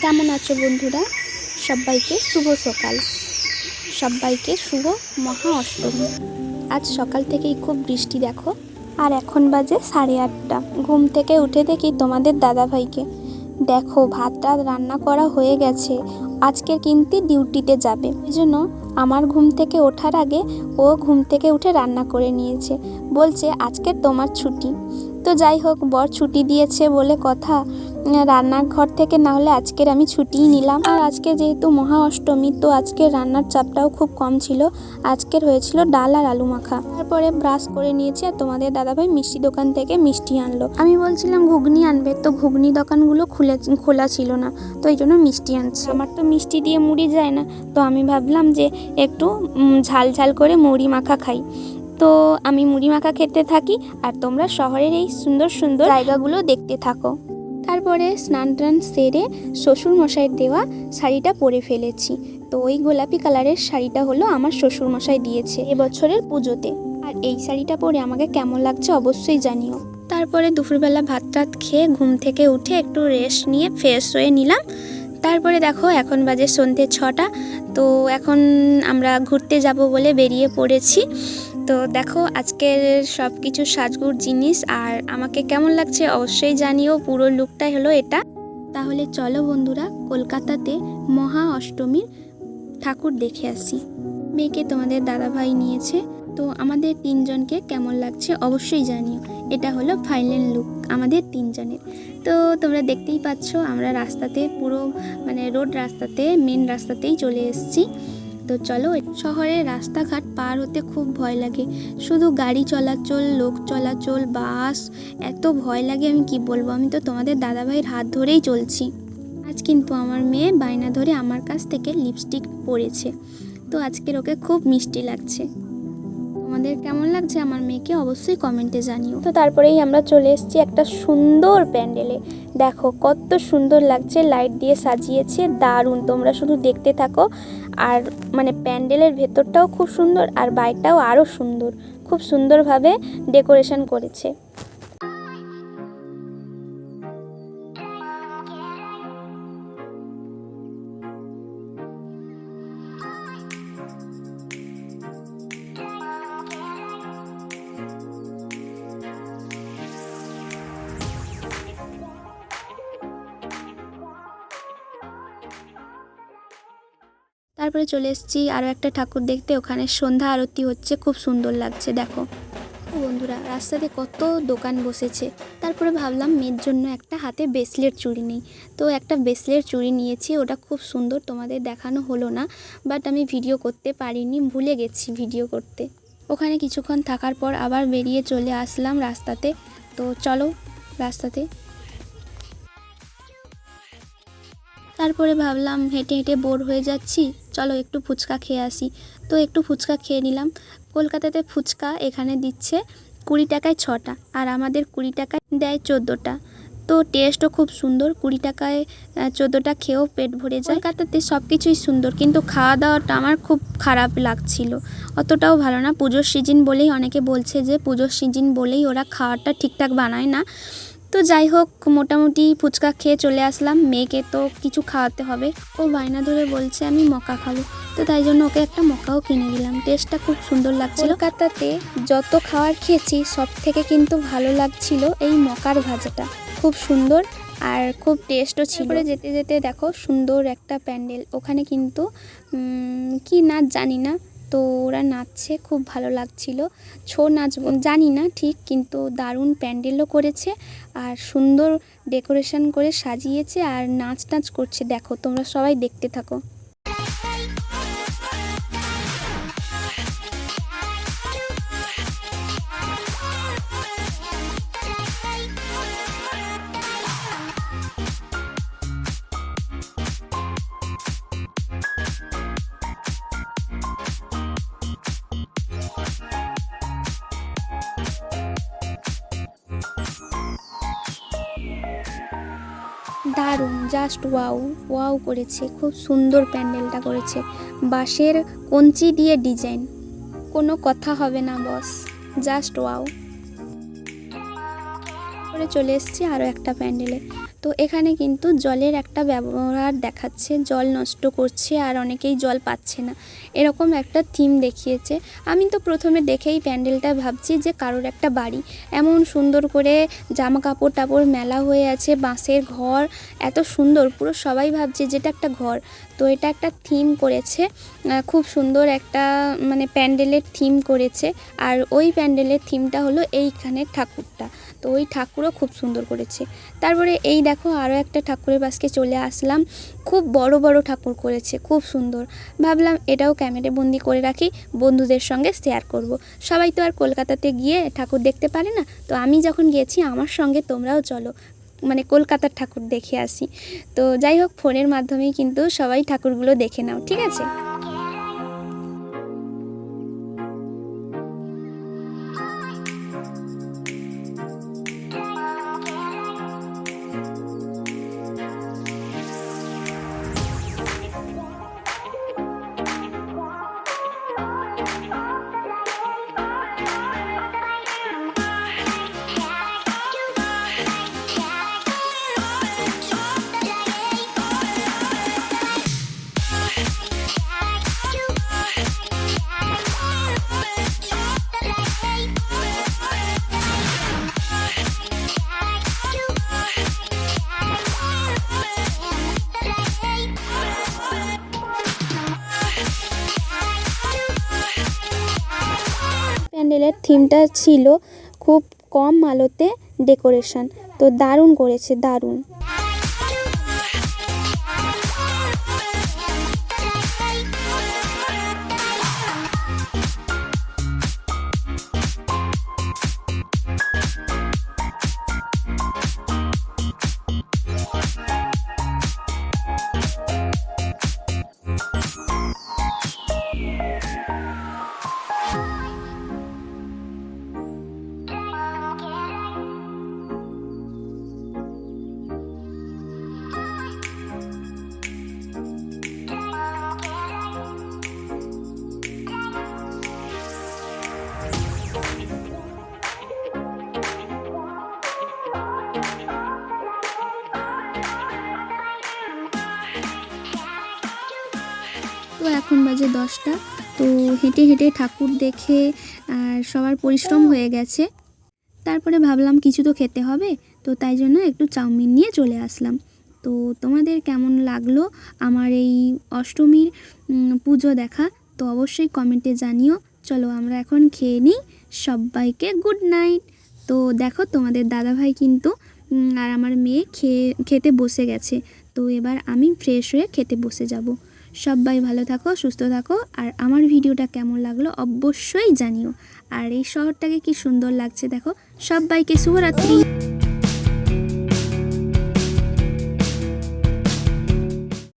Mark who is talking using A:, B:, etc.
A: কেমন আছো বন্ধুরা? সবাইকে শুভ সকাল, সবাইকে শুভ মহা অষ্টমী। আজ সকাল থেকেই খুব বৃষ্টি দেখো, আর এখন বাজে 8:30। ঘুম থেকে উঠে দেখি তোমাদের দাদাভাইকে, দেখো ভাতটা রান্না করা হয়ে গেছে, আজকে কিন্তু ডিউটিতে যাবে। এই জন্য আমার ঘুম থেকে ওঠার আগে ও ঘুম থেকে উঠে রান্না করে নিয়েছে, বলছে আজকে তোমার ছুটি। তো যাই হোক, বর ছুটি দিয়েছে বলে কথা, রান্নাঘর থেকে না হলে আজকের আমি ছুটিই নিলাম। আর আজকে যেহেতু মহা অষ্টমী, তো আজকে রান্নার চাপটাও খুব কম ছিল। আজকের হয়েছিল ডাল আর আলু মাখা। তারপরে ব্রাশ করে নিয়েছি, আর তোমাদের দাদাভাই মিষ্টি দোকান থেকে মিষ্টি আনলো। আমি বলছিলাম ঘুগনি আনবে, তো ঘুগনি দোকানগুলো খোলা ছিল না, তো এই জন্য মিষ্টি আনছে। আমার তো মিষ্টি দিয়ে মুড়ি যায় না, তো আমি ভাবলাম যে একটু ঝাল ঝাল করে মুড়ি মাখা খাই। তো আমি মুড়ি মাখা খেতে থাকি, আর তোমরা শহরের এই সুন্দর সুন্দর জায়গাগুলো দেখতে থাকো। তারপরে স্নান টান সেরে শ্বশুর মশাইয়ের দেওয়া শাড়িটা পরে ফেলেছি। তো ওই গোলাপি কালারের শাড়িটা হলো আমার শ্বশুর মশাই দিয়েছে এবছরের পুজোতে। আর এই শাড়িটা পরে আমাকে কেমন লাগছে অবশ্যই জানিও। তারপরে দুপুরবেলা ভাত টাত খেয়ে ঘুম থেকে উঠে একটু রেস্ট নিয়ে ফ্রেশ হয়ে নিলাম। তারপরে দেখো এখন বাজে সন্ধ্যে 6টা। তো এখন আমরা ঘুরতে যাব বলে বেরিয়ে পড়েছি। তো দেখো আজকের সব কিছু সাজগুর জিনিস, আর আমাকে কেমন লাগছে অবশ্যই জানিও। পুরো লুকটাই হলো এটা। তাহলে চলো বন্ধুরা, কলকাতাতে মহা অষ্টমীর ঠাকুর দেখে আসি। মেয়েকে তোমাদের দাদাভাই নিয়েছে, তো আমাদের 3জনকে কেমন লাগছে অবশ্যই জানিও। এটা হলো ফাইনাল লুক আমাদের 3জনের। তো তোমরা দেখতেই পাচ্ছ আমরা রাস্তাতে পুরো রোড রাস্তাতে, মেন রাস্তাতেই চলে এসেছি। তো চলো, শহরের রাস্তাঘাট পার হতে খুব ভয় লাগে, শুধু গাড়ি চলাচল, লোক চলাচল, বাস, এত ভয় লাগে আমি কি বলবো। আমি তো তোমাদের দাদাভাইয়ের হাত ধরেই চলছি। আজ কিন্তু আমার মেয়ে বায়না ধরে আমার কাছ থেকে লিপস্টিক পরেছে, তো আজকের ওকে খুব মিষ্টি লাগছে। তোমাদের কেমন লাগছে আমার মেয়েকে অবশ্যই কমেন্টে জানিও। তো তারপরেই আমরা চলে এসেছি একটা সুন্দর প্যান্ডেলে। দেখো কত সুন্দর লাগছে, লাইট দিয়ে সাজিয়েছে, দারুণ। তোমরা শুধু দেখতে থাকো। আর প্যান্ডেলের ভেতরটাও খুব সুন্দর, আর বাইরেটাও আরও সুন্দর, খুব সুন্দরভাবে ডেকোরেশন করেছে। তারপরে চলে এসেছি আরও একটা ঠাকুর দেখতে, ওখানে সন্ধ্যা আরতি হচ্ছে, খুব সুন্দর লাগছে দেখো। বন্ধুরা রাস্তাতে কত দোকান বসেছে। তারপরে ভাবলাম মেয়ের জন্য একটা হাতে ব্রেসলেট চুড়ি নেই, তো একটা ব্রেসলেট চুড়ি নিয়েছি। ওটা খুব সুন্দর, তোমাদের দেখানো হলো না, বাট আমি ভিডিও করতে পারিনি, ভুলে গেছি ভিডিও করতে। ওখানে কিছুক্ষণ থাকার পর আবার বেরিয়ে চলে আসলাম রাস্তাতে। তো চলো রাস্তাতে। তারপরে ভাবলাম হেঁটে হেঁটে বোর হয়ে যাচ্ছি, চলো একটু ফুচকা খেয়ে আসি। তো একটু ফুচকা খেয়ে নিলাম। কলকাতাতে ফুচকা এখানে দিচ্ছে 20 টাকায় 6টা, আর আমাদের 20 টাকায় দেয় 14টা। তো টেস্টও খুব সুন্দর, 20 টাকায় 14টা খেয়েও পেট ভরে যায়। কলকাতাতে সব কিছুই সুন্দর, কিন্তু খাওয়া দাওয়াটা আমার খুব খারাপ লাগছিল, অতটাও ভালো না। পুজোর সিজন বলেই অনেকে বলছে যে পুজোর সিজন বলেই ওরা খাওয়াটা ঠিকঠাক বানায় না। তো যাই হোক, মোটামুটি ফুচকা খেয়ে চলে আসলাম। মেয়েকে তো কিছু খাওয়াতে হবে, ও বায়না ধরে বলছে আমি মকা খাবো, তো তাই জন্য ওকে একটা মকাও কিনে দিলাম। টেস্টটা খুব সুন্দর লাগছিল। কলকাতাতে যত খাবার খেয়েছি সব থেকে কিন্তু ভালো লাগছিল এই মকার ভাজাটা, খুব সুন্দর আর খুব টেস্টও ছিল। যেতে যেতে দেখো সুন্দর একটা প্যান্ডেল, ওখানে কিন্তু কি নাচ জানি না, তো ওরা নাচছে, খুব ভালো লাগছিল। ছৌ নাচ জানি না ঠিক, কিন্তু দারুণ প্যান্ডেলও করেছে, আর সুন্দর ডেকোরেশন করে সাজিয়েছে, আর নাচ টাচ করছে। দেখো তোমরা সবাই দেখতে থাকো। দারুণ, জাস্ট ওয়াও করেছে, খুব সুন্দর প্যান্ডেলটা করেছে। বাঁশের কঞ্চি দিয়ে ডিজাইন, কোনো কথা হবে না বস, জাস্ট ওয়াও। করে চলে এসেছি আরও একটা প্যান্ডেলে। তো এখানে কিন্তু জলের একটা ব্যবহার দেখাচ্ছে, জল নষ্ট করছে আর অনেকেই জল পাচ্ছে না, এরকম একটা থিম দেখিয়েছে। আমি তো প্রথমে দেখেই প্যান্ডেলটা ভাবছি যে কারোর একটা বাড়ি, এমন সুন্দর করে জামা কাপড় টাপড় মেলা হয়ে আছে, বাঁশের ঘর এত সুন্দর, পুরো সবাই ভাবছে যেটা একটা ঘর। তো এটা একটা থিম করেছে, খুব সুন্দর একটা মানে প্যান্ডেলের থিম করেছে। আর ওই প্যান্ডেলের থিমটা হলো এইখানের ঠাকুরটা, তো ওই ঠাকুরও খুব সুন্দর করেছে। তারপরে এই দেখো আরও একটা ঠাকুরের পাশে চলে আসলাম, খুব বড় বড় ঠাকুর করেছে, খুব সুন্দর। ভাবলাম এটাও ক্যামেরা বন্দি করে রাখি, বন্ধুদের সঙ্গে শেয়ার করব। সবাই তো আর কলকাতাতে গিয়ে ঠাকুর দেখতে পারে না, তো আমি যখন গিয়েছি আমার সঙ্গে তোমরাও চলো, মানে কলকাতার ঠাকুর দেখে আসি। তো যাই হোক, ফোনের মাধ্যমেই কিন্তু সবাই ঠাকুরগুলো দেখে নাও, ঠিক আছে। প্যান্ডেলের থিমটা ছিল খুব কম আলোতে ডেকোরেশন, তো দারুণ করেছে, দারুণ। তো এখন বাজে 10টা। তো হেঁটে হেঁটে ঠাকুর দেখে আর সবার পরিশ্রম হয়ে গেছে। তারপরে ভাবলাম কিছু তো খেতে হবে, তো তাই জন্য একটু চাউমিন নিয়ে চলে আসলাম। তো তোমাদের কেমন লাগলো আমার এই অষ্টমীর পুজো দেখা, তো অবশ্যই কমেন্টে জানিও। চলো আমরা এখন খেয়ে নিই, সবাইকে গুড নাইট। তো দেখো তোমাদের দাদাভাই কিন্তু আর আমার মেয়ে খেতে বসে গেছে। তো এবার আমি ফ্রেশ হয়ে খেতে বসে যাব। সবাই ভালো থাকো, সুস্থ থাকো, আর আমার ভিডিওটা কেমন লাগলো অবশ্যই জানিও। আর এই শহরটাকে কি সুন্দর লাগছে দেখো। সবাইকে শুভরাত্রি।